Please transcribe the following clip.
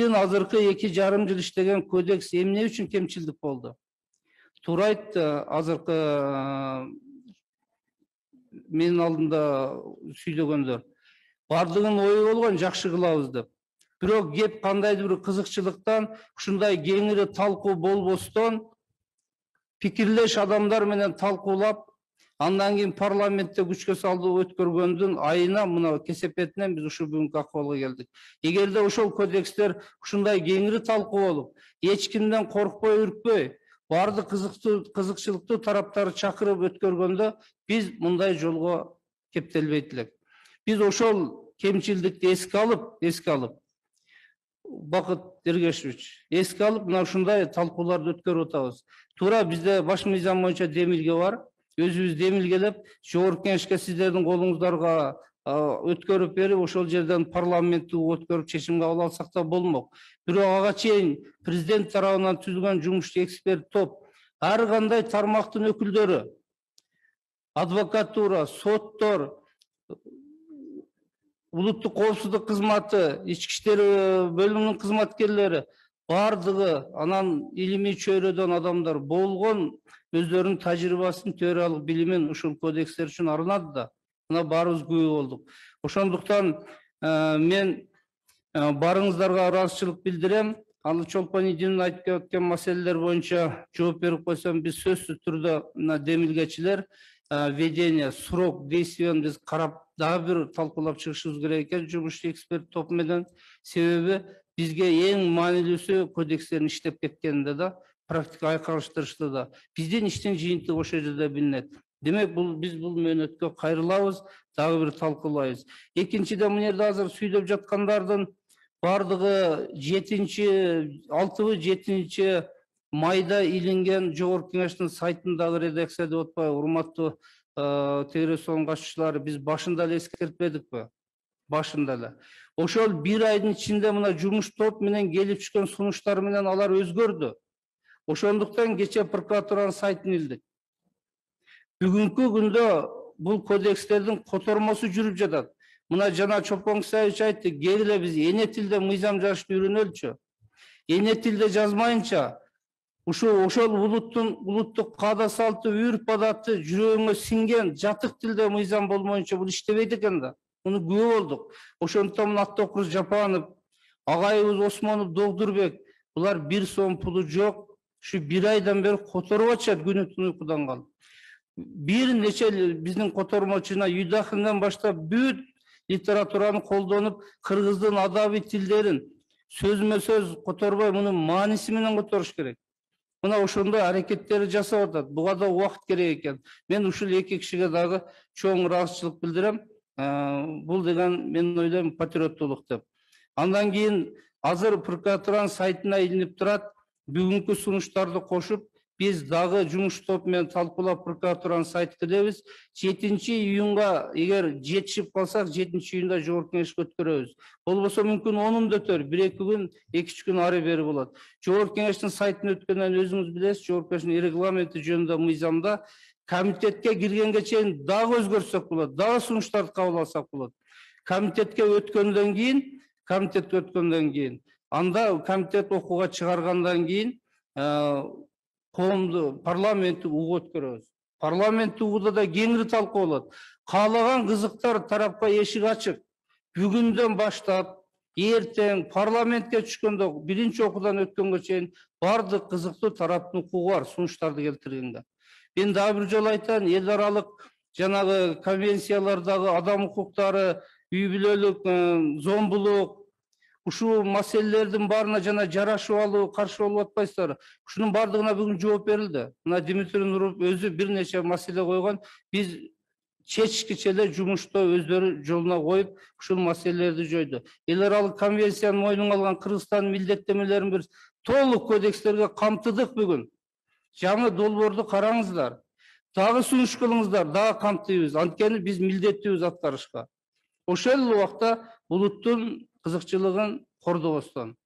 биздин азыркы 2,5 жыл иштеген кодекс эмне үчүн кемчилдик болду? Туура айтты, азыркы менин алдымда сүйлөгөндөр. Бардыгын ою болгон жакшы кылабыз деп. Бирок кеп кандайдыр бир кызыкчылыктан ушундай кеңири талкуу болбостон пикирлеш адамдар менен талкуулап, андан кийин парламентте күчкө салдуу өткөргөндүн айына мына кесепетинен биз ушул бүгүнкү акыбалга келдик. Эгерде ошол кодекстер ушундай кеңири талкуу болуп, эч кимден коркпой, үркпөй, бардык кызыкчылыктуу тараптарды чакырып өткөргөндө биз мындай жолго кептелбейт элек. Биз ошол кемчилдикти эске алып, Бакыт Эргешевич, эске алып, мына ушундай талкууларды өткөрүп атабыз. Туура бизде баш мыйзам боюнча демилге бар. Өзүбүз демилгелеп, жогорку кеңешке сиздердин колуңуздарга өткөрүп берип, ошол жерден парламенттүү өткөрүп чечим кабыл алсак да болмок. Бирок ага чейин президент тарабынан түзүлгөн жумушчу эксперт топ, ар кандай тармактын өкүлдөрү, адвокатура, соттор, улуттук коопсуздук кызматы, ички иштер бөлүмүнүн кызматкерлери, бардыгы анан илимий чөйрөдөн адамдар болгон өздөрүнүн тажрыйбасын, теориялык билимин ушул кодекстер үчүн арнады да. Мына баарыбыз күбө болдук. Ошондуктан мен барыңыздарга ыраазычылык билдирем. Аны Чолпон Идинин айтып өткөн маселелер боюнча жооп берип койсом, биз сөзсүз түрдө мына демилгечилер введение, срок действиен биз карап дагы бир талкуулап чыгышыбыз керек экен жумушчу эксперт топ менен. Себеби бизге эң маанилүүсү кодекстердин иштеп кеткенинде да, практика айкалыштырышты да. Биздин иштин жыйынтыгы ошол жерде билинет. Демек биз бул мөөнөткө кайрылабыз, дагы бир талкуулайбыз. Экинчиден, мына жерде азыр сүйлөп жаткандардын бардыгы 6-7 майда илинген жогорку кеңештин сайтындагы редакция деп атпайбы, урматтуу Тегересонун катышуучулары, биз башында эле эскертпедикпи? Башында эле. Ошол бир айдын ичинде мына жумуш топ менен келип чыккан сунуштар менен алар өзгөрдү. Ошондуктан кече прокуратуранын сайтын илдик. Бүгүнкү күндө бул кодекстердин котормосу жүрүп жатат. Мына жана Чолпон Кысаевич айтты, келе биз эне тилде мыйзам жазышты үйрөнөлчү. Эне тилде жазмайынча, ошол улуттук каада салты, үрп адаты жүрөгүңө сиңген жатык тилде мыйзам болмоюнча бул иштебейт экен да. Муну күбө болдук. Ошондуктан мына Аттокуруз Жапанов, агайыбыз Осмонов, Долдурбек, булар бир сом пулу жок. Şu bir aydan beri kotormaçat günü tunu uykudan kaldı. Bir neçe bizden kotormaçına Yudakından başta büyük literaturanı koldanıp Kırgızdığın adabi tillerin sözme söz kotorbay bunun manisiminden kotoruş gerek. Buna oşunda hareketleri jasa orada. Bu kadar vakit gerek eken. Ben uşul iki kişiye dağı çoğun rahatsızlık bildirem. Bul degen benim oylayım patriotluluk dep. Andan keyin hazır prokuraturanın saytına ilinip durat. Бүгүнкү сунуштарды кошуп, биз дагы жумуш топ менен талкуулап прокуратуранын сайтын киребиз. 7 июнга эгер жетишип калсак, 7 июнда жогорку кеңешке өткөрөбүз. Болбосо мүмкүн 10-да өтөр, 1-2 күн, 2-3 күн ары бери болот. Жогорку кеңештин сайтын өткөндөн өзүңүз билесиз, жогорку кеңештин регламенти жөнүндө мыйзамда комитетке киргенге чейин дагы өзгөртсөк болот, дагы сунуштарды кабыл алсак болот. Комитетке өткөндөн кийин анда комитет окууга чыгаргандан кийин коомду парламенттик угуу өткөрөбүз. Парламенттик угууда да кеңири талкуу болот. Каалаган кызыктар тарапка эшик ачык. Бүгүндөн баштап эртең парламентке түшкөндө биринчи окуудан өткөнгө чейин бардык кызыктуу тараптын укугу бар сунуштарды келтиргенге. Мен дагы бир жолу айтайын, эл аралык жанагы конвенциялардагы адам укуктары, үй бүлөлүк зомбулук, ушул маселелердин баарына жана жарашып алуу, каршы болуп атпайсыздар. Ушунун бардыгына бүгүн жооп берилди. Мына Дмитрий Нуров өзү бир нече маселе койгон. Биз чечкиче эле жумушта өздөрү жолуна коюп, ушул маселелерди жойду. Эл аралык конвенциянын мойнуна алган Кыргызстандын милдеттенмелерин бир толук кодекстерге камтыдык бүгүн. Жаңы долбоорду караңыздар. Дагы сунуш кылыңыздар, дагы камтыйбыз. Анткени биз милдеттүүбүз аткарышка. Ошол убакта улуттун кызыкчылыгын кордобостон.